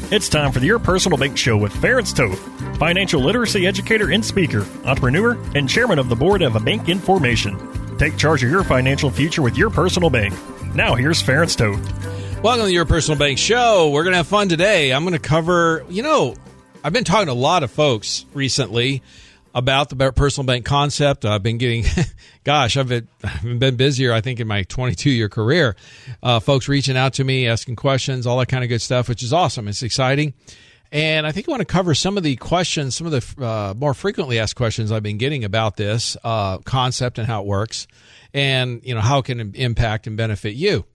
It's time for the Your Personal Bank Show with Ference Toth, financial literacy educator and speaker, entrepreneur, and chairman of the board of A Bank in Formation. Take charge of your financial future with Your Personal Bank. Now here's Ference Toth. Welcome to Your Personal Bank Show. We're going to have fun today. I'm going to cover, I've been talking to a lot of folks recently about the personal bank concept. I've been getting, I've been busier, I think, in my 22-year career. Folks reaching out to me, asking questions, all that kind of good stuff, which is awesome. It's exciting. And I think I want to cover some of the questions, some of the more frequently asked questions I've been getting about this concept and how it works, and how it can impact and benefit you.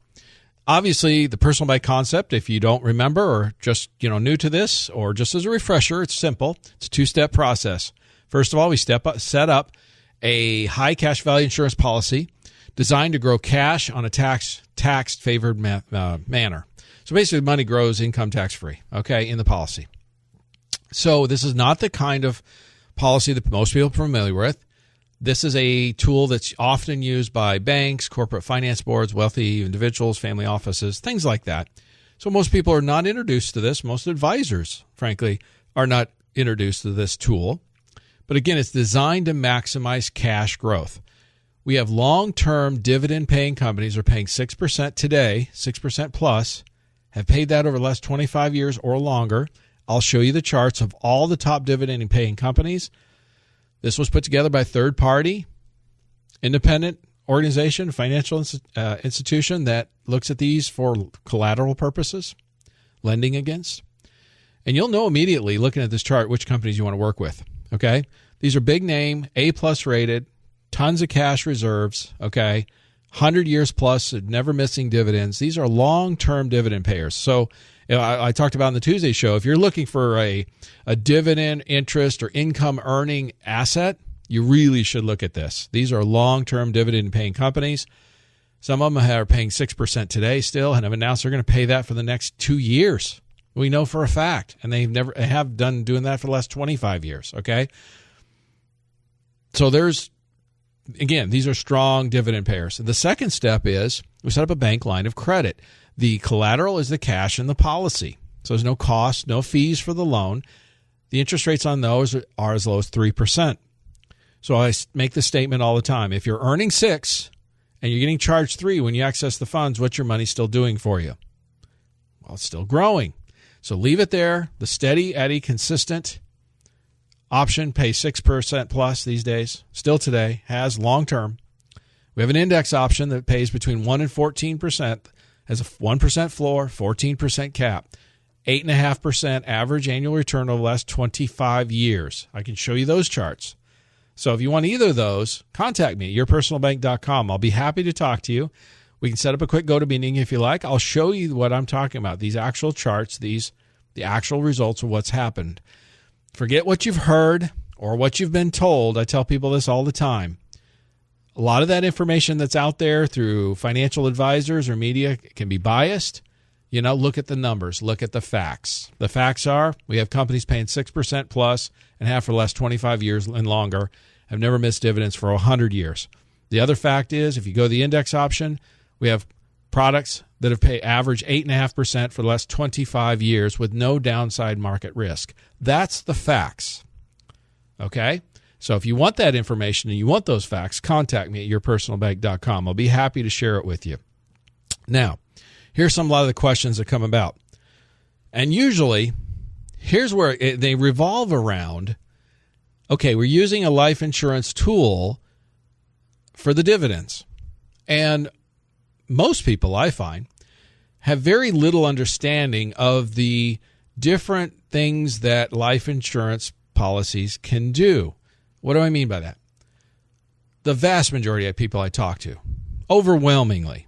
Obviously, the personal bank concept, if you don't remember or just new to this, or just as a refresher, it's simple. It's a two-step process. First of all, we set up a high cash value insurance policy designed to grow cash on a tax-favored manner. So basically, money grows income tax-free, in the policy. So this is not the kind of policy that most people are familiar with. This is a tool that's often used by banks, corporate finance boards, wealthy individuals, family offices, things like that. So most people are not introduced to this. Most advisors, frankly, are not introduced to this tool. But again, it's designed to maximize cash growth. We have long-term dividend-paying companies are paying 6% today, 6% plus, have paid that over the last 25 years or longer. I'll show you the charts of all the top dividend-paying companies. This was put together by a third-party, independent organization, financial institution that looks at these for collateral purposes, lending against. And you'll know immediately, looking at this chart, which companies you want to work with. Okay, these are big name, A+ rated, tons of cash reserves. 100 years plus, never missing dividends. These are long-term dividend payers. So I talked about in the Tuesday show, if you're looking for a dividend, interest, or income earning asset, you really should look at this. These are long-term dividend paying companies. Some of them are paying 6% today still, and have announced they're going to pay that for the next 2 years. We know for a fact, and they have done doing that for the last 25 years, So these are strong dividend payers. The second step is we set up a bank line of credit. The collateral is the cash in the policy. So there's no cost, no fees for the loan. The interest rates on those are as low as 3%. So I make the statement all the time. If you're earning 6 and you're getting charged 3 when you access the funds, what's your money still doing for you? Well, it's still growing. So leave it there. The steady Eddie consistent option pays 6% plus these days. Still today, has long term. We have an index option that pays between 1 and 14%, has a 1% floor, 14% cap, 8.5% average annual return over the last 25 years. I can show you those charts. So if you want either of those, contact me at yourpersonalbank.com. I'll be happy to talk to you. We can set up a quick go-to-meeting if you like. I'll show you what I'm talking about, these actual charts, the actual results of what's happened. Forget what you've heard or what you've been told. I tell people this all the time. A lot of that information that's out there through financial advisors or media can be biased. Look at the numbers. Look at the facts. The facts are we have companies paying 6% plus and have for the last 25 years and longer, have never missed dividends for 100 years. The other fact is if you go the index option, we have products that have paid average 8.5% for the last 25 years with no downside market risk. That's the facts. So if you want that information and you want those facts, contact me at yourpersonalbank.com. I'll be happy to share it with you. Now, here's a lot of the questions that come about. And usually, here's where they revolve around, we're using a life insurance tool for the dividends. And most people, I find, have very little understanding of the different things that life insurance policies can do. What do I mean by that? The vast majority of people I talk to, overwhelmingly,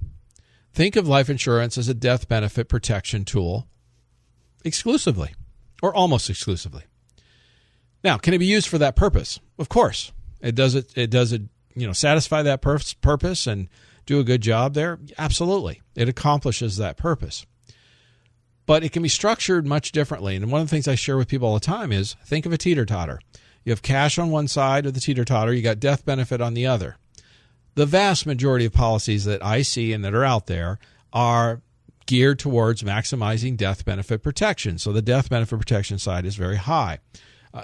think of life insurance as a death benefit protection tool exclusively or almost exclusively. Now, can it be used for that purpose? Of course. It does satisfy that purpose and do a good job there? Absolutely. It accomplishes that purpose. But it can be structured much differently. And one of the things I share with people all the time is think of a teeter-totter. You have cash on one side of the teeter-totter. You got death benefit on the other. The vast majority of policies that I see and that are out there are geared towards maximizing death benefit protection. So the death benefit protection side is very high.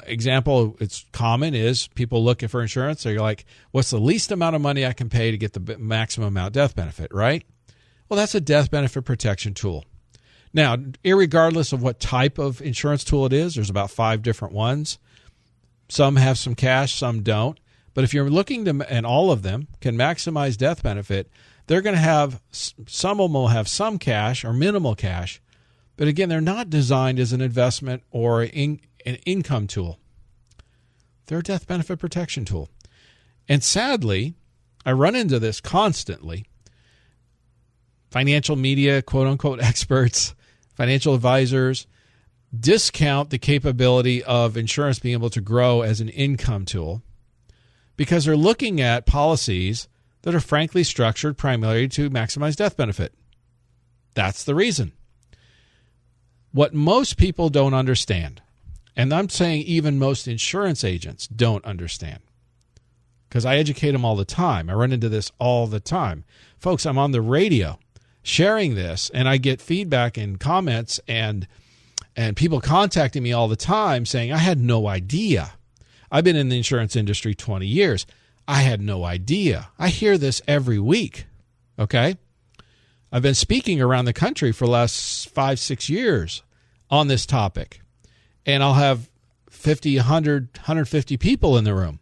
Example, it's common is people look for insurance. They're like, what's the least amount of money I can pay to get the maximum amount death benefit, right? Well, that's a death benefit protection tool. Now, irregardless of what type of insurance tool it is, there's about 5 different ones. Some have some cash, some don't. But if you're looking to, and all of them can maximize death benefit, they're going to have, some of them will have some cash or minimal cash. But again, they're not designed as an investment or an income tool. They're a death benefit protection tool. And sadly, I run into this constantly. Financial media, quote unquote, experts, financial advisors discount the capability of insurance being able to grow as an income tool because they're looking at policies that are frankly structured primarily to maximize death benefit. That's the reason. What most people don't understand, and I'm saying even most insurance agents don't understand, because I educate them all the time. I run into this all the time. Folks, I'm on the radio sharing this, and I get feedback and comments and people contacting me all the time saying, I had no idea. I've been in the insurance industry 20 years. I had no idea. I hear this every week, okay? I've been speaking around the country for the last 5-6 years on this topic, and I'll have 50, 100, 150 people in the room,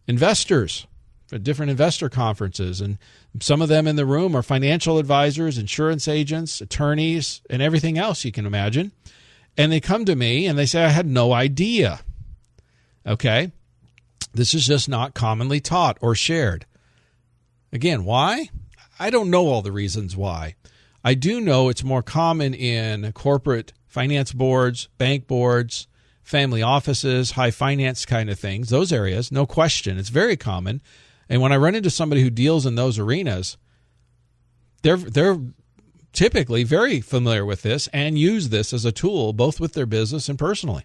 investors for different investor conferences, and some of them in the room are financial advisors, insurance agents, attorneys, and everything else you can imagine. And they come to me and they say, I had no idea. Okay? This is just not commonly taught or shared. Again, why? I don't know all the reasons why. I do know it's more common in corporate finance boards, bank boards, family offices, high finance kind of things, those areas, no question. It's very common. And when I run into somebody who deals in those arenas, they're typically very familiar with this and use this as a tool, both with their business and personally.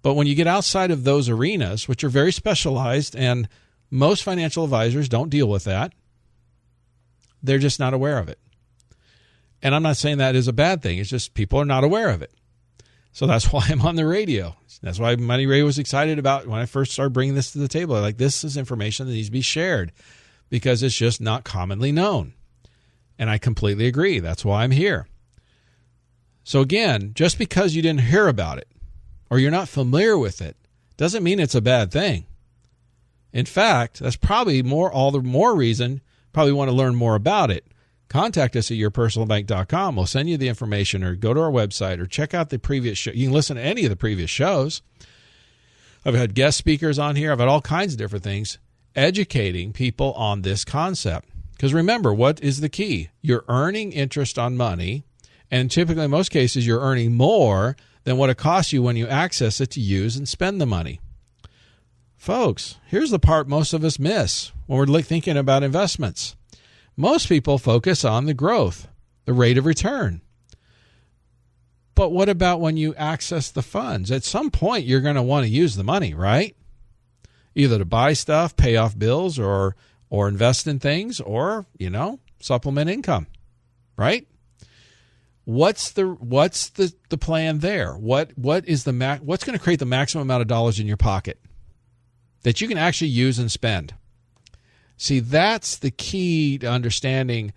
But when you get outside of those arenas, which are very specialized, and most financial advisors don't deal with that, they're just not aware of it. And I'm not saying that is a bad thing. It's just people are not aware of it. So that's why I'm on the radio. That's why Money Radio was excited about when I first started bringing this to the table. Like, this is information that needs to be shared because it's just not commonly known. And I completely agree. That's why I'm here. So again, just because you didn't hear about it or you're not familiar with it doesn't mean it's a bad thing. In fact, that's probably all the more reason probably want to learn more about it. Contact us at yourpersonalbank.com. We'll send you the information, or go to our website, or check out the previous show. You can listen to any of the previous shows. I've had guest speakers on here. I've had all kinds of different things educating people on this concept. Because remember, what is the key? You're earning interest on money, and typically in most cases you're earning more than what it costs you when you access it to use and spend the money. Folks, here's the part most of us miss when we're thinking about investments. Most people focus on the growth, the rate of return. But what about when you access the funds? At some point, you're going to want to use the money, right? Either to buy stuff, pay off bills, or invest in things, or, supplement income, right? What's the plan there? What's going to create the maximum amount of dollars in your pocket that you can actually use and spend? See, that's the key to understanding.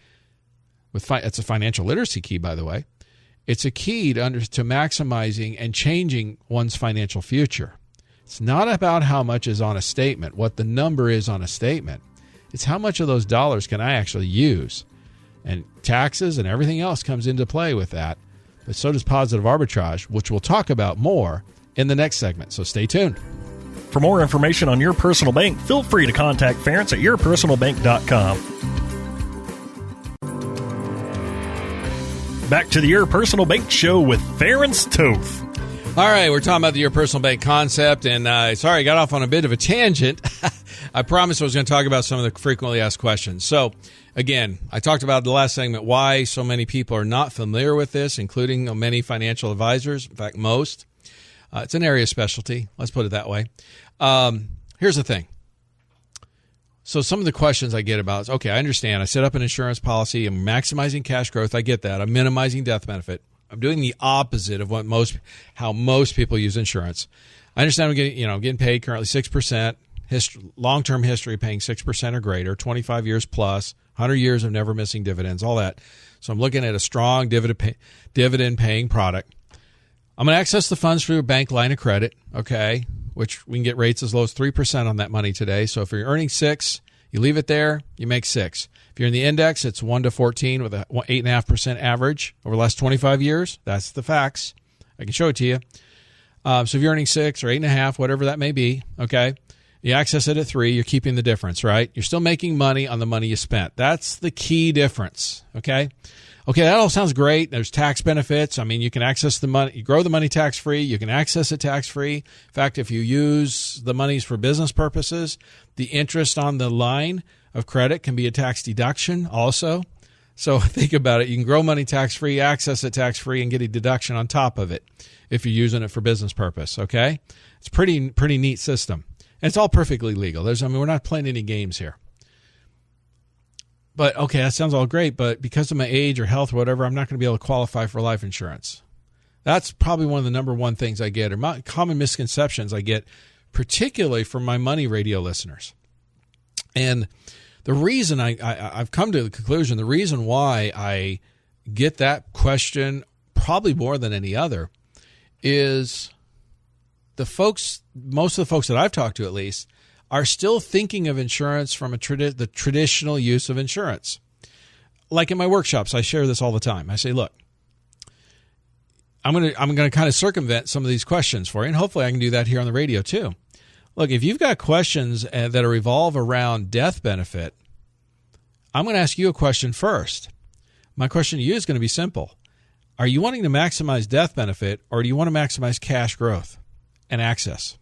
It's a financial literacy key, by the way. It's a key to maximizing and changing one's financial future. It's not about how much is on a statement, what the number is on a statement. It's how much of those dollars can I actually use. And taxes and everything else comes into play with that. But so does positive arbitrage, which we'll talk about more in the next segment. So stay tuned. For more information on Your Personal Bank, feel free to contact Ference at yourpersonalbank.com. Back to the Your Personal Bank Show with Ference Toth. All right, we're talking about the Your Personal Bank concept, and sorry, I got off on a bit of a tangent. I promised I was going to talk about some of the frequently asked questions. So, again, I talked about the last segment why so many people are not familiar with this, including many financial advisors, in fact, most. It's an area of specialty, let's put it that way. Here's the thing. So some of the questions I get about is, okay, I understand. I set up an insurance policy. I'm maximizing cash growth. I get that. I'm minimizing death benefit. I'm doing the opposite of how most people use insurance. I understand I'm getting paid currently 6%, long-term history paying 6% or greater, 25 years plus, 100 years of never missing dividends, all that. So I'm looking at a strong dividend-paying product. I'm going to access the funds through a bank line of credit, okay, which we can get rates as low as 3% on that money today. So if you're earning 6, you leave it there, you make 6. If you're in the index, it's 1 to 14 with a 8.5% average over the last 25 years. That's the facts. I can show it to you. So if you're earning 6 or 8.5, whatever that may be, okay, you access it at 3, you're keeping the difference, right? You're still making money on the money you spent. That's the key difference, okay? Okay, that all sounds great. There's tax benefits. I mean, you can access the money, you grow the money tax-free, you can access it tax-free. In fact, if you use the monies for business purposes, the interest on the line of credit can be a tax deduction also. So think about it. You can grow money tax-free, access it tax-free, and get a deduction on top of it if you're using it for business purpose, okay? It's a pretty neat system. And it's all perfectly legal. We're not playing any games here. But, okay, that sounds all great, but because of my age or health or whatever, I'm not going to be able to qualify for life insurance. That's probably one of the number one things I get, or common misconceptions I get, particularly from my money radio listeners. And the reason I've come to the conclusion, the reason why I get that question probably more than any other is most of the folks that I've talked to at least, are still thinking of insurance from the traditional use of insurance. Like in my workshops, I share this all the time. I say, look, I'm going to kind of circumvent some of these questions for you, and hopefully I can do that here on the radio too. Look, if you've got questions that revolve around death benefit, I'm going to ask you a question first. My question to you is going to be simple. Are you wanting to maximize death benefit, or do you want to maximize cash growth and access?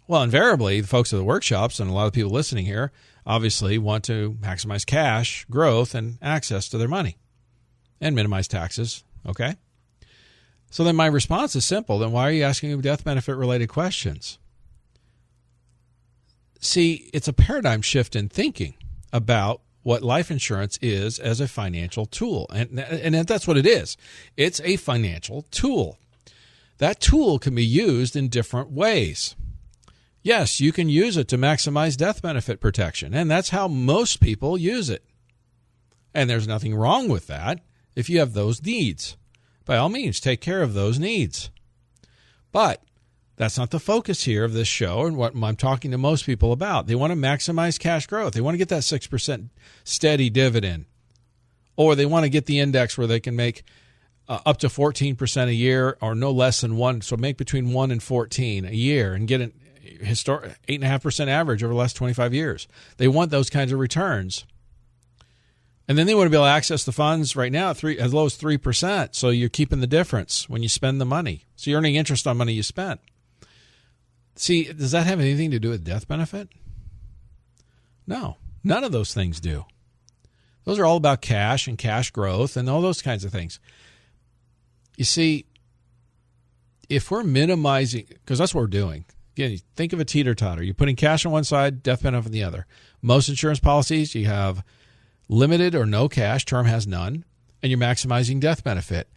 Well, invariably, the folks at the workshops and a lot of people listening here obviously want to maximize cash, growth, and access to their money and minimize taxes, okay? So then my response is simple. Then why are you asking me death benefit-related questions? See, it's a paradigm shift in thinking about what life insurance is as a financial tool. And that's what it is. It's a financial tool. That tool can be used in different ways. Yes, you can use it to maximize death benefit protection, and that's how most people use it. And there's nothing wrong with that if you have those needs. By all means, take care of those needs. But that's not the focus here of this show and what I'm talking to most people about. They want to maximize cash growth. They want to get that 6% steady dividend, or they want to get the index where they can make up to 14% a year or no less than 1, so make between 1 and 14 a year and get an historic 8.5% average over the last 25 years. They want those kinds of returns. And then they want to be able to access the funds right now at as low as 3%. So you're keeping the difference when you spend the money. So you're earning interest on money you spent. See, does that have anything to do with death benefit? No, none of those things do. Those are all about cash and cash growth and all those kinds of things. You see, if we're minimizing, because that's what we're doing. Again, think of a teeter-totter. You're putting cash on one side, death benefit on the other. Most insurance policies, you have limited or no cash, term has none, and you're maximizing death benefit.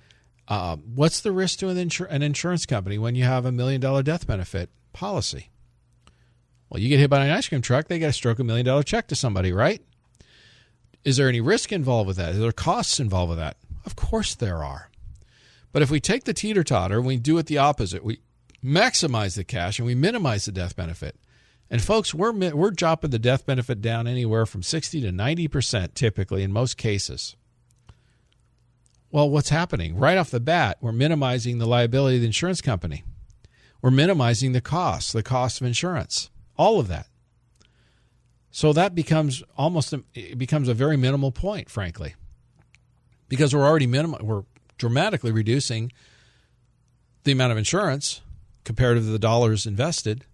What's the risk to an insurance company when you have $1 million death benefit policy? Well, you get hit by an ice cream truck, they got to stroke $1 million check to somebody, right? Is there any risk involved with that? Is there costs involved with that? Of course there are. But if we take the teeter-totter and we do it the opposite, we maximize the cash and we minimize the death benefit. And folks, we're dropping the death benefit down anywhere from 60 to 90% typically in most cases. Well, what's happening? Right off the bat, we're minimizing the liability of the insurance company. We're minimizing the cost of insurance, all of that. So that becomes a very minimal point, frankly, because we're dramatically reducing the amount of insurance compared to the dollars invested,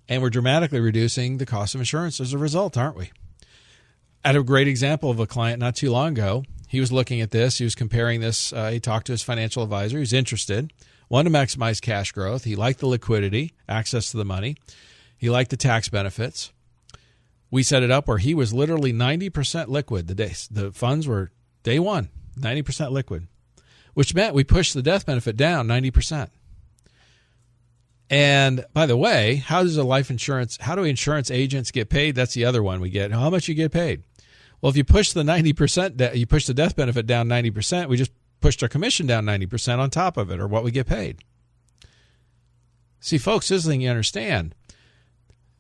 and we're dramatically reducing the cost of insurance as a result, aren't we? I had a great example of a client not too long ago. He was looking at this. He was comparing this. He talked to his financial advisor. He was interested, wanted to maximize cash growth. He liked the liquidity, access to the money. He liked the tax benefits. we set it up where he was literally 90% liquid the funds were day one, 90% liquid, which meant we pushed the death benefit down 90%. And by the way, how do insurance agents get paid? That's the other one we get. How much you get paid? Well, if you push the 90%, you push the death benefit down 90%, we just pushed our commission down 90% on top of it, or what we get paid. See, folks, this is the thing you understand.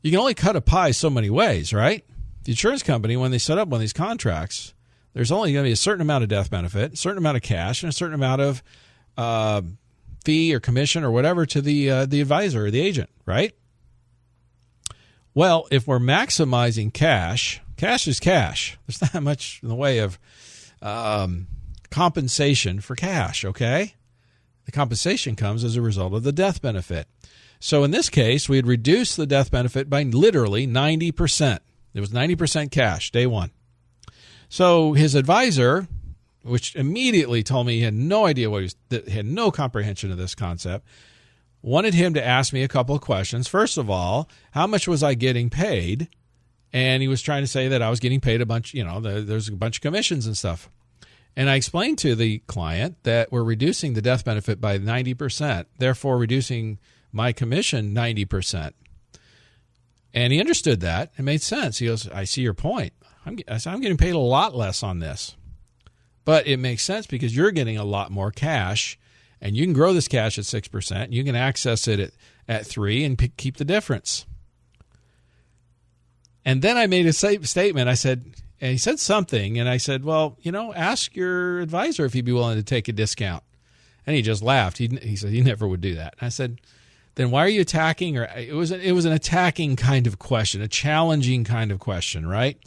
You can only cut a pie so many ways, right? The insurance company, when they set up one of these contracts, there's only going to be a certain amount of death benefit, a certain amount of cash, and a certain amount of fee or commission or whatever to the advisor or the agent, right? Well, if we're maximizing cash is cash. There's not much in the way of compensation for cash, okay? The compensation comes as a result of the death benefit. So in this case, we had reduced the death benefit by literally 90%. It was 90% cash, day one. So his advisor, which immediately told me he had no idea had no comprehension of this concept, wanted him to ask me a couple of questions. First of all, how much was I getting paid? And he was trying to say that I was getting paid a bunch, there's a bunch of commissions and stuff. And I explained to the client that we're reducing the death benefit by 90%, therefore reducing my commission 90%. And he understood that. It made sense. He goes, I see your point. I'm getting paid a lot less on this. But it makes sense because you're getting a lot more cash, and you can grow this cash at 6%. You can access it at 3% and keep the difference. And then I made a statement. I said, and he said something, and I said, well, ask your advisor if he'd be willing to take a discount. And he just laughed. He said he never would do that. And I said, then why are you attacking? Or it was an attacking kind of question, a challenging kind of question, right?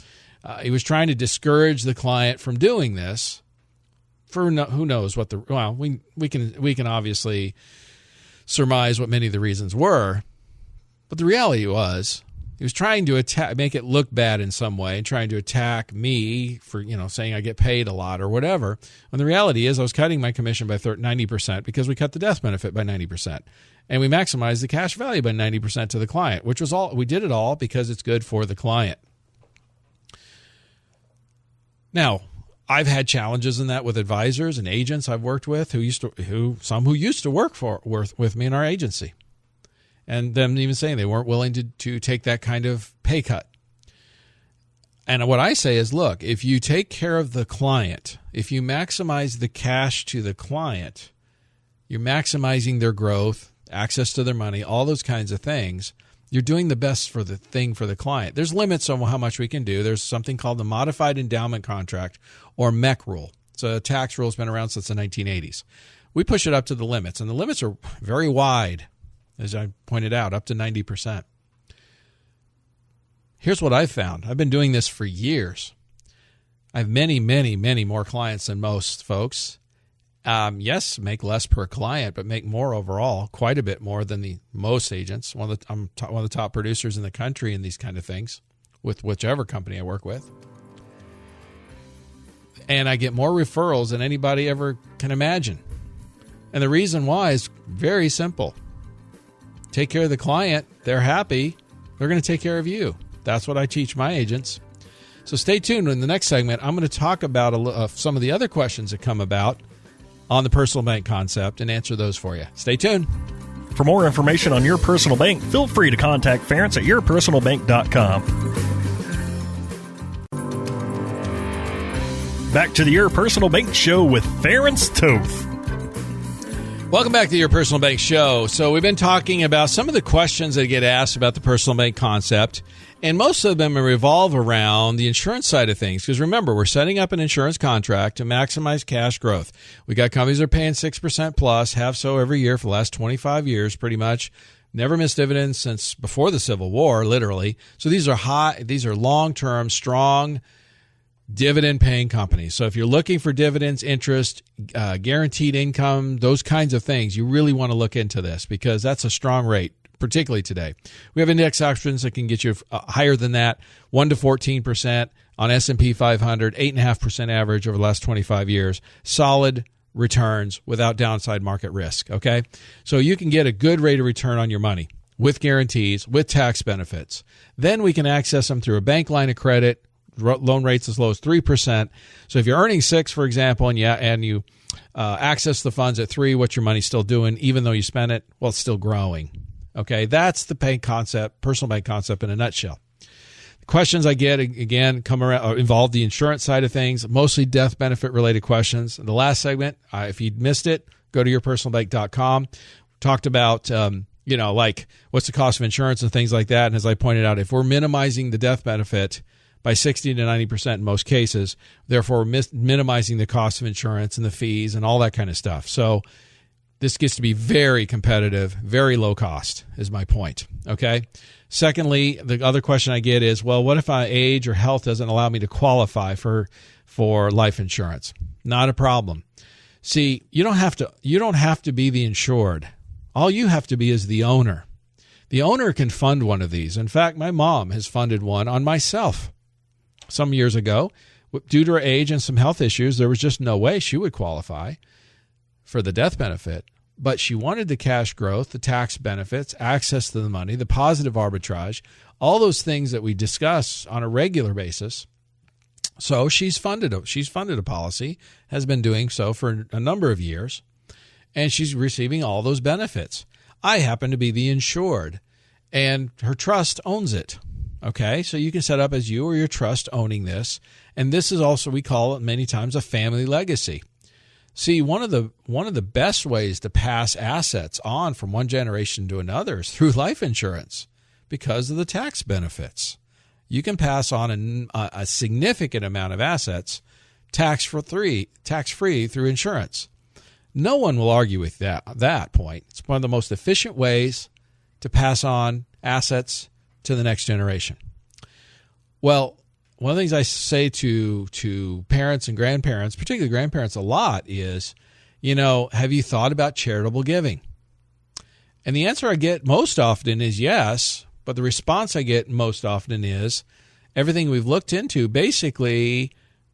He was trying to discourage the client from doing this. For who knows what we can obviously surmise what many of the reasons were, but the reality was he was trying to make it look bad in some way, and trying to attack me for saying I get paid a lot or whatever. When the reality is I was cutting my commission by 90% because we cut the death benefit by 90%, and we maximized the cash value by 90% to the client, which was all we did it all because it's good for the client. Now, I've had challenges in that with advisors and agents I've worked with who used to work with me in our agency, and them even saying they weren't willing to take that kind of pay cut. And what I say is, look, if you take care of the client, if you maximize the cash to the client, you're maximizing their growth, access to their money, all those kinds of things. You're doing the best for the thing for the client. There's limits on how much we can do. There's something called the Modified Endowment Contract, or MEC rule. It's a tax rule that's been around since the 1980s. We push it up to the limits, and the limits are very wide, as I pointed out, up to 90%. Here's what I've found. I've been doing this for years. I have many, many, many more clients than most folks. Yes, make less per client, but make more overall, quite a bit more than most agents. I'm one of the top producers in the country in these kind of things with whichever company I work with. And I get more referrals than anybody ever can imagine. And the reason why is very simple. Take care of the client. They're happy. They're going to take care of you. That's what I teach my agents. So stay tuned. In the next segment, I'm going to talk about some of the other questions that come about on the personal bank concept and answer those for you. Stay tuned. For more information on Your Personal Bank, feel free to contact Ference at yourpersonalbank.com. Back to the Your Personal Bank Show with Ference Toth. Welcome back to Your Personal Bank Show. So we've been talking about some of the questions that get asked about the personal bank concept, and most of them revolve around the insurance side of things. Because remember, we're setting up an insurance contract to maximize cash growth. We got companies that are paying 6% plus, have so every year for the last 25 years, pretty much. Never missed dividends since before the Civil War, literally. So these are long-term, strong, dividend-paying companies. So if you're looking for dividends, interest, guaranteed income, those kinds of things, you really want to look into this because that's a strong rate, particularly today. We have index options that can get you higher than that, 1 to 14% on S&P 500, 8.5% average over the last 25 years. Solid returns without downside market risk, okay? So you can get a good rate of return on your money. with guarantees, with tax benefits. Then we can access them through a bank line of credit, loan rates as low as 3%. So if you're earning 6, for example, and you access the funds at 3, what's your money still doing? Even though you spent it, well, it's still growing. Okay, that's the bank concept, personal bank concept in a nutshell. The questions I get, again, come around involve the insurance side of things, mostly death benefit related questions. In the last segment, if you missed it, go to yourpersonalbank.com. Talked about, like what's the cost of insurance and things like that. And as I pointed out, if we're minimizing the death benefit by 60 to 90% in most cases, therefore we're minimizing the cost of insurance and the fees and all that kind of stuff. So this gets to be very competitive, very low cost is my point, okay? Secondly, the other question I get is, well, what if my age or health doesn't allow me to qualify for life insurance? Not a problem. See, you don't have to be the insured. All you have to be is the owner. The owner can fund one of these. In fact, my mom has funded one on myself some years ago. Due to her age and some health issues, there was just no way she would qualify for the death benefit. But she wanted the cash growth, the tax benefits, access to the money, the positive arbitrage, all those things that we discuss on a regular basis. So she's funded a policy, has been doing so for a number of years, and she's receiving all those benefits. I happen to be the insured, and her trust owns it. Okay, so you can set up as you or your trust owning this, and this is also, we call it many times, a family legacy. See, one of the best ways to pass assets on from one generation to another is through life insurance because of the tax benefits. You can pass on a significant amount of assets tax-free through insurance. No one will argue with that point. It's one of the most efficient ways to pass on assets to the next generation. Well, one of the things I say to parents and grandparents, particularly grandparents a lot, is, have you thought about charitable giving? And the answer I get most often is yes, but the response I get most often is everything we've looked into basically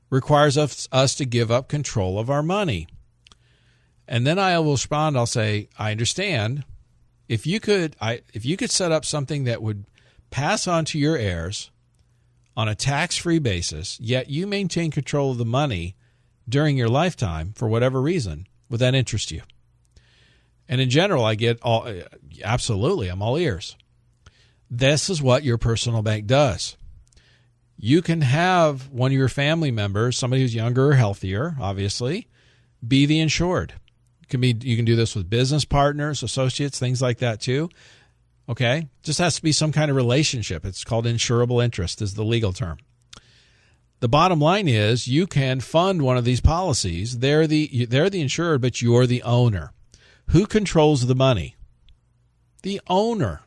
requires us to give up control of our money. And then I will respond, I'll say, I understand. If you could set up something that would pass on to your heirs on a tax-free basis, yet you maintain control of the money during your lifetime for whatever reason, would that interest you? And in general, I get absolutely, I'm all ears. This is what your personal bank does. You can have one of your family members, somebody who's younger or healthier, obviously, be the insured. You can do this with business partners, associates, things like that too. Okay? Just has to be some kind of relationship. It's called insurable interest is the legal term. The bottom line is you can fund one of these policies. They're the insured, but you're the owner. Who controls the money? The owner.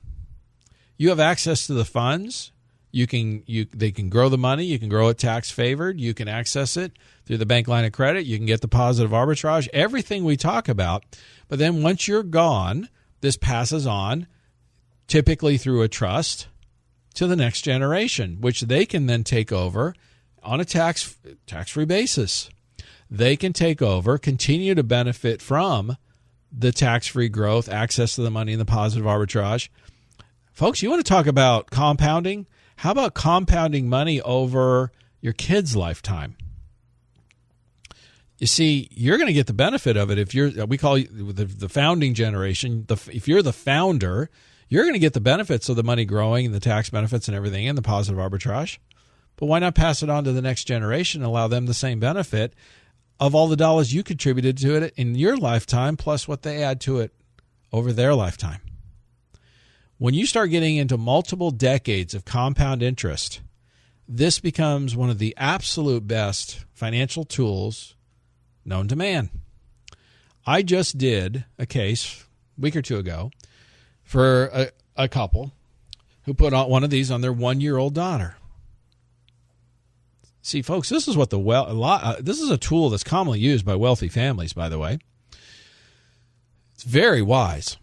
You have access to the funds. They can grow the money. You can grow it tax favored. You can access it through the bank line of credit. You can get the positive arbitrage, everything we talk about. But then once you're gone, this passes on, typically through a trust, to the next generation, which they can then take over on a tax-free basis. They can take over, continue to benefit from the tax-free growth, access to the money, and the positive arbitrage. Folks, you want to talk about compounding? How about compounding money over your kid's lifetime? You see, you're going to get the benefit of it if we call you the founding generation. If you're the founder, you're going to get the benefits of the money growing and the tax benefits and everything and the positive arbitrage. But why not pass it on to the next generation and allow them the same benefit of all the dollars you contributed to it in your lifetime plus what they add to it over their lifetime? When you start getting into multiple decades of compound interest, this becomes one of the absolute best financial tools known to man. I just did a case a week or two ago for a couple who put on one of these on their 1-year-old daughter. See, folks, this is what this is a tool that's commonly used by wealthy families, by the way. It's very wise.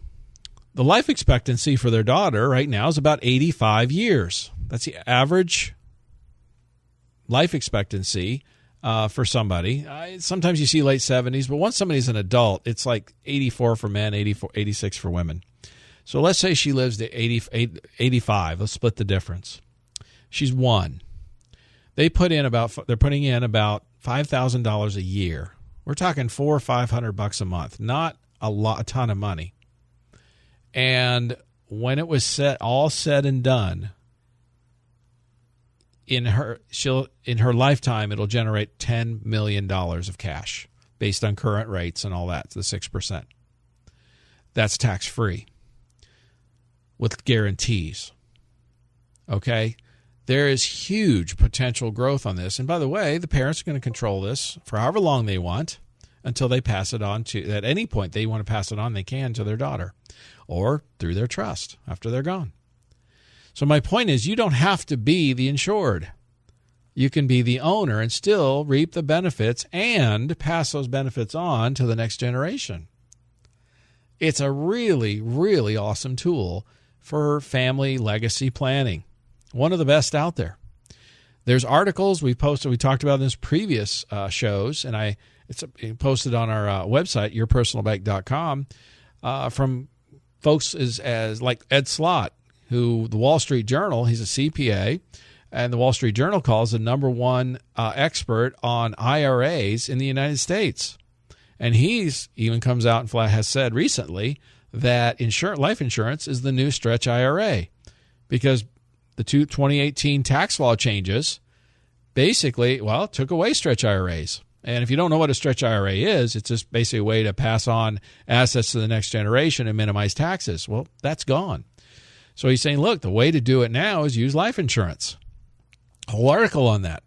The life expectancy for their daughter right now is about 85 years. That's the average life expectancy for somebody. Sometimes you see late 70s, but once somebody's an adult, it's like 84 for men, 86 for women. So let's say she lives to 85. Let's split the difference. She's 1. They're putting in about $5,000 a year. We're talking $400 or $500 a month, not a ton of money. And when it was all said and done, in her lifetime, it'll generate $10 million of cash based on current rates and all that, the 6%. That's tax-free with guarantees. Okay? There is huge potential growth on this. And by the way, the parents are going to control this for however long they want until they pass it on to, at any point they want to pass it on, they can to their daughter or through their trust after they're gone. So my point is, you don't have to be the insured. You can be the owner and still reap the benefits and pass those benefits on to the next generation. It's a really, really awesome tool for family legacy planning. One of the best out there. There's articles we posted. We talked about in this previous shows, and it's posted on our website, yourpersonalbank.com, from folks as like Ed Slott, who the Wall Street Journal, he's a CPA, and the Wall Street Journal calls the number one expert on IRAs in the United States. And he's even comes out and flat has said recently that life insurance is the new stretch IRA, because the 2018 tax law changes basically, took away stretch IRAs. And if you don't know what a stretch IRA is, it's just basically a way to pass on assets to the next generation and minimize taxes. Well, that's gone. So he's saying, look, the way to do it now is use life insurance. A whole article on that.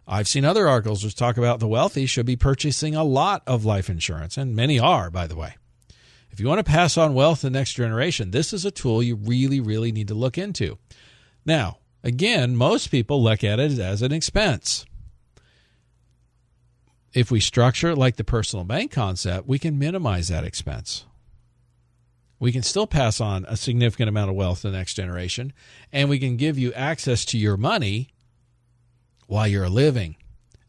I've seen other articles which talk about the wealthy should be purchasing a lot of life insurance, and many are, by the way. If you want to pass on wealth to the next generation, this is a tool you really, really need to look into. Now, again, most people look at it as an expense. If we structure it like the personal bank concept, we can minimize that expense. We can still pass on a significant amount of wealth to the next generation, and we can give you access to your money while you're living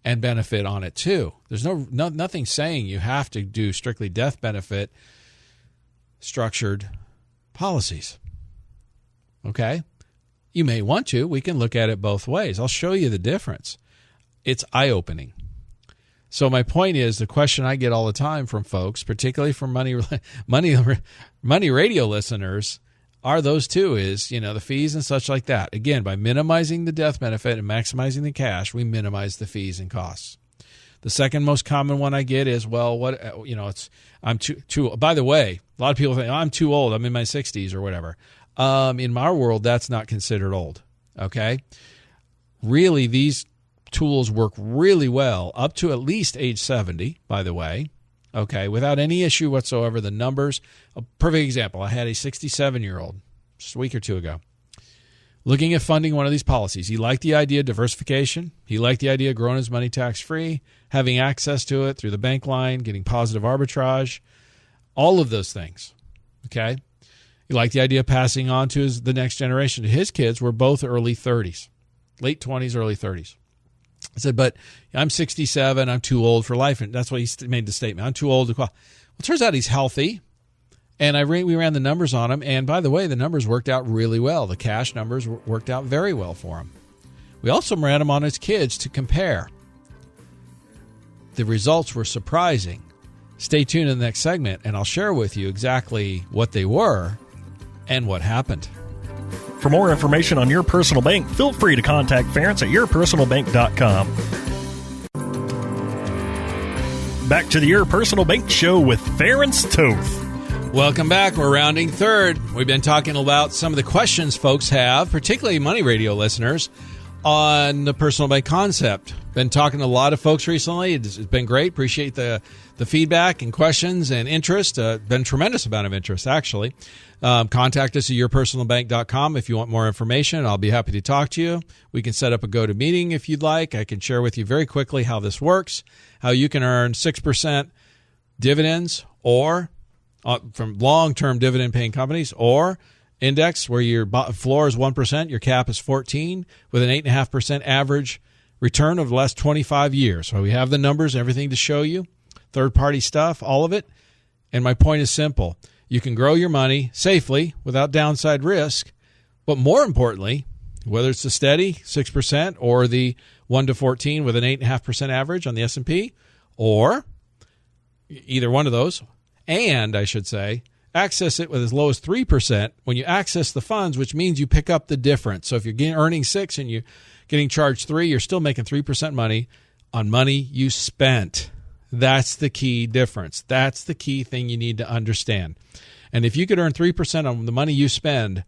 and benefit on it too. There's nothing saying you have to do strictly death benefit structured policies. Okay? You may want to. We can look at it both ways. I'll show you the difference. It's eye-opening. So my point is, the question I get all the time from folks, particularly from money radio listeners, are those two, is, the fees and such like that. Again, by minimizing the death benefit and maximizing the cash, we minimize the fees and costs. The second most common one I get is, I'm too. By the way, a lot of people think, I'm too old. I'm in my 60s or whatever. In my world, that's not considered old. Okay, really, these tools work really well up to at least age 70. By the way. Okay, without any issue whatsoever. The numbers, a perfect example, I had a 67-year-old just a week or two ago looking at funding one of these policies. He liked the idea of diversification. He liked the idea of growing his money tax-free, having access to it through the bank line, getting positive arbitrage, all of those things. Okay, he liked the idea of passing on to the next generation. His kids were both early 30s, late 20s, early 30s. I said, but I'm 67. I'm too old for life. And that's what he made the statement. I'm too old to qualify. Well, it turns out he's healthy. And we ran the numbers on him. And by the way, the numbers worked out really well. The cash numbers worked out very well for him. We also ran them on his kids to compare. The results were surprising. Stay tuned in the next segment, and I'll share with you exactly what they were and what happened. For more information on Your Personal Bank, feel free to contact Ference at yourpersonalbank.com. Back to the Your Personal Bank Show with Ference Toth. Welcome back. We're rounding third. We've been talking about some of the questions folks have, particularly money radio listeners, on the personal bank concept. Been talking to a lot of folks recently. It's been great. Appreciate the feedback and questions and interest. Been a tremendous amount of interest, actually. Contact us at yourpersonalbank.com if you want more information. I'll be happy to talk to you. We can set up a go-to-meeting if you'd like. I can share with you very quickly how this works, how you can earn 6% dividends or from long-term dividend-paying companies, or index where your floor is 1%, your cap is 14, with an 8.5% average return of the last 25 years. So we have the numbers, everything to show you, third-party stuff, all of it. And my point is simple. You can grow your money safely without downside risk. But more importantly, whether it's the steady 6% or the 1 to 14 with an 8.5% average on the S&P, or either one of those, and I should say, access it with as low as 3% when you access the funds, which means you pick up the difference. So if you're earning 6 and you're getting charged 3, you're still making 3% money on money you spent. That's the key difference. That's the key thing you need to understand. And if you could earn 3% on the money you spend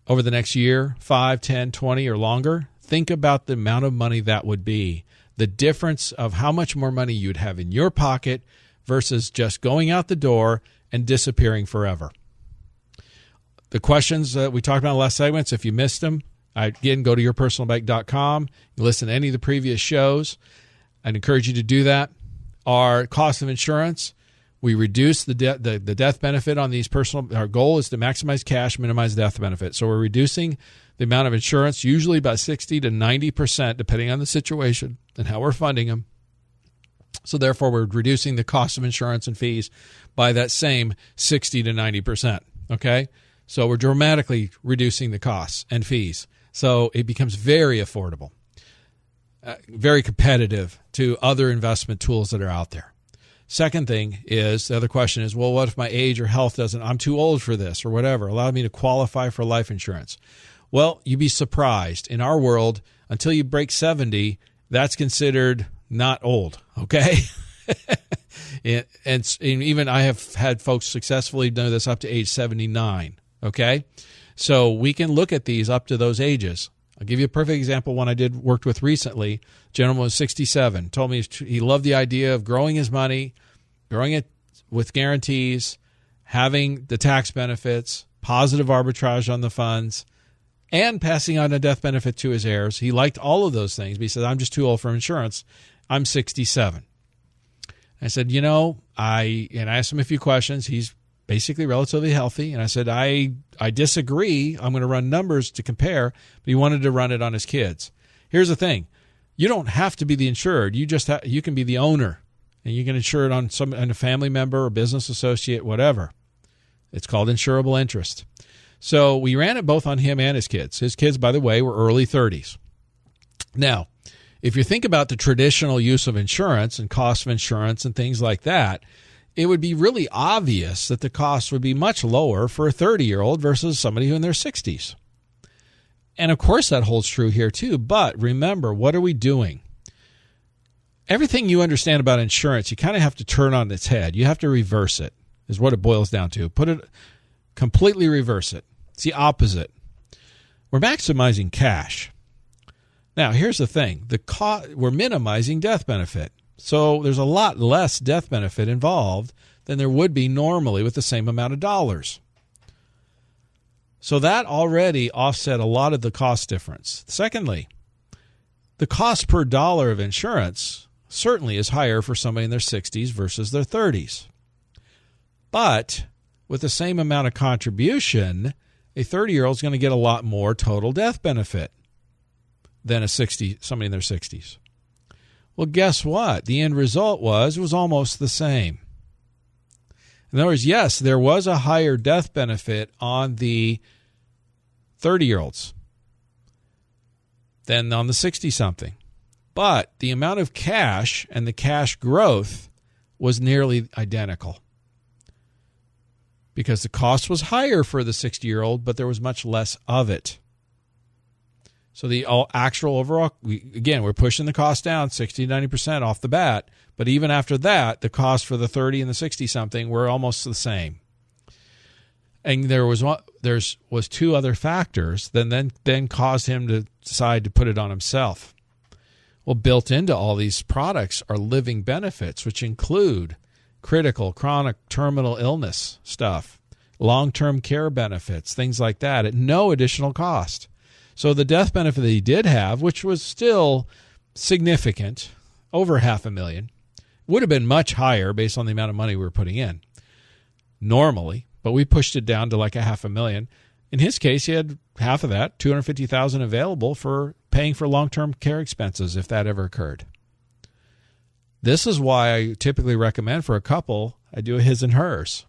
over the next year, 5, 10, 20, or longer, think about the amount of money that would be. The difference of how much more money you'd have in your pocket versus just going out the door and disappearing forever. The questions that we talked about in the last segments, if you missed them, again, go to yourpersonalbank.com. Listen to any of the previous shows. I'd encourage you to do that. Our cost of insurance, we reduce the death benefit on these our goal is to maximize cash, minimize death benefit. So we're reducing the amount of insurance, usually about 60 to 90%, depending on the situation and how we're funding them. So therefore, we're reducing the cost of insurance and fees by that same 60 to 90%. Okay? So we're dramatically reducing the costs and fees. So it becomes very affordable, very competitive to other investment tools that are out there. Second thing is, the other question is, well, what if my age or health I'm too old for this or whatever, allow me to qualify for life insurance? Well, you'd be surprised. In our world, until you break 70, that's considered not old, okay? and even I have had folks successfully do this up to age 79, okay? So we can look at these up to those ages. I'll give you a perfect example. One I worked with recently. Gentleman was 67. Told me he loved the idea of growing his money, growing it with guarantees, having the tax benefits, positive arbitrage on the funds, and passing on a death benefit to his heirs. He liked all of those things, but he said, I'm just too old for insurance. I'm 67. I said, I asked him a few questions. He's basically relatively healthy. And I said, I disagree. I'm going to run numbers to compare, but he wanted to run it on his kids. Here's the thing. You don't have to be the insured. You can be the owner, and you can insure it on a family member or business associate, whatever. It's called insurable interest. So we ran it both on him and his kids. His kids, by the way, were early 30s. Now, if you think about the traditional use of insurance and cost of insurance and things like that, it would be really obvious that the cost would be much lower for a 30-year-old versus somebody who in their 60s. And of course that holds true here too, but remember, what are we doing? Everything you understand about insurance, you kind of have to turn on its head. You have to reverse it, is what it boils down to. Completely reverse it. It's the opposite. We're maximizing cash. Now, here's the thing. We're minimizing death benefit. So there's a lot less death benefit involved than there would be normally with the same amount of dollars. So that already offset a lot of the cost difference. Secondly, the cost per dollar of insurance certainly is higher for somebody in their 60s versus their 30s. But with the same amount of contribution, a 30-year-old is going to get a lot more total death benefit than somebody in their 60s. Well, guess what? The end result was almost the same. In other words, yes, there was a higher death benefit on the 30-year-olds than on the 60-something. But the amount of cash and the cash growth was nearly identical because the cost was higher for the 60-year-old, but there was much less of it. So the actual overall, we're pushing the cost down 60 to 90% off the bat. But even after that, the cost for the 30 and the 60-something were almost the same. And there was two other factors that then caused him to decide to put it on himself. Well, built into all these products are living benefits, which include critical, chronic, terminal illness stuff, long-term care benefits, things like that at no additional cost. So the death benefit that he did have, which was still significant, over $500,000, would have been much higher based on the amount of money we were putting in normally, but we pushed it down to like $500,000. In his case, he had half of that, $250,000 available for paying for long-term care expenses if that ever occurred. This is why I typically recommend for a couple, I do a his and hers.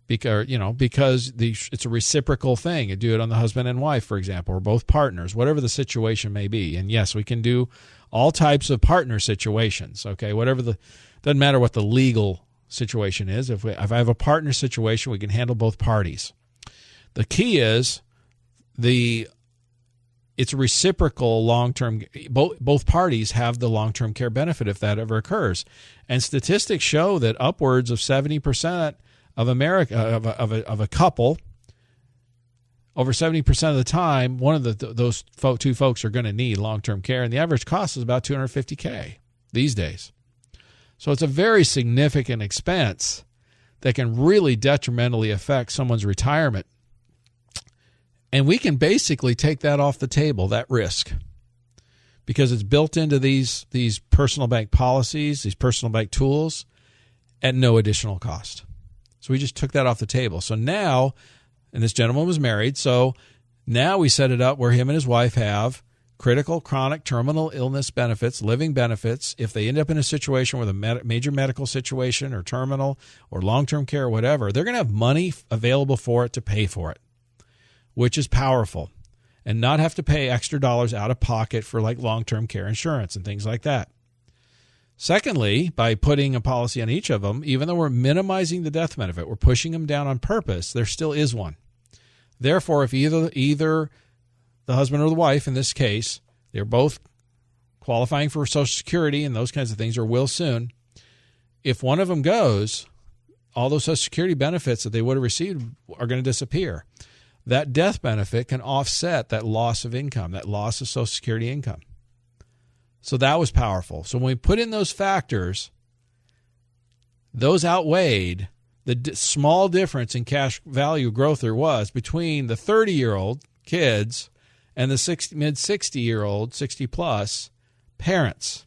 because it's a reciprocal thing. You do it on the husband and wife, for example, or both partners, whatever the situation may be. And yes, we can do all types of partner situations. Okay, doesn't matter what the legal situation is. If I have a partner situation, we can handle both parties. The key is it's a reciprocal long-term. Both parties have the long-term care benefit if that ever occurs, and statistics show that upwards of 70% of America of a couple, over 70% of the time, one of those two folks are going to need long-term care, and the average cost is about $250K these days. So it's a very significant expense that can really detrimentally affect someone's retirement. And we can basically take that off the table, that risk, because it's built into these personal bank policies, these personal bank tools, at no additional cost. So we just took that off the table. So now, and this gentleman was married, so now we set it up where him and his wife have critical, chronic, terminal illness benefits, living benefits. If they end up in a situation with a major medical situation or terminal or long-term care or whatever, they're going to have money available for it to pay for it, which is powerful, and not have to pay extra dollars out of pocket for like long-term care insurance and things like that. Secondly, by putting a policy on each of them, even though we're minimizing the death benefit, we're pushing them down on purpose, there still is one. Therefore, if either the husband or the wife, in this case, they're both qualifying for Social Security and those kinds of things, or will soon, if one of them goes, all those Social Security benefits that they would have received are going to disappear. That death benefit can offset that loss of income, that loss of Social Security income. So that was powerful. So when we put in those factors, those outweighed the small difference in cash value growth there was between the 30-year-old kids and the mid-60-year-old, 60-plus parents.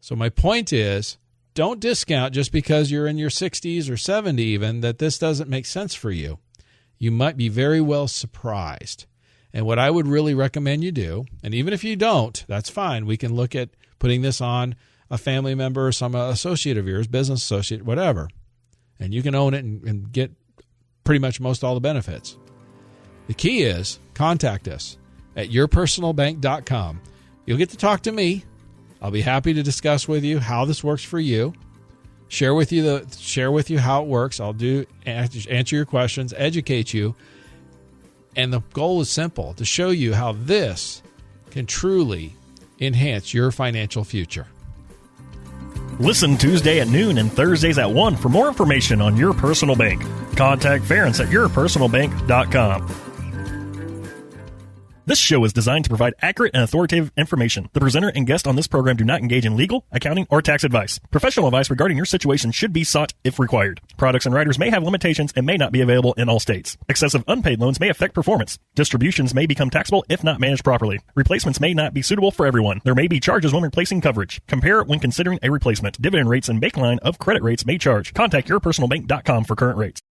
So my point is, don't discount just because you're in your 60s or 70 even that this doesn't make sense for you. You might be very well surprised. And what I would really recommend you do, and even if you don't, that's fine. We can look at putting this on a family member or some associate of yours, business associate, whatever. And you can own it and get pretty much most all the benefits. The key is contact us at yourpersonalbank.com. You'll get to talk to me. I'll be happy to discuss with you how this works for you. Share with you how it works. I'll answer your questions, educate you. And the goal is simple, to show you how this can truly enhance your financial future. Listen Tuesday at noon and Thursdays at 1 for more information on Your Personal Bank. Contact Ference at yourpersonalbank.com. This show is designed to provide accurate and authoritative information. The presenter and guest on this program do not engage in legal, accounting, or tax advice. Professional advice regarding your situation should be sought if required. Products and riders may have limitations and may not be available in all states. Excessive unpaid loans may affect performance. Distributions may become taxable if not managed properly. Replacements may not be suitable for everyone. There may be charges when replacing coverage. Compare when considering a replacement. Dividend rates and baseline of credit rates may charge. Contact yourpersonalbank.com for current rates.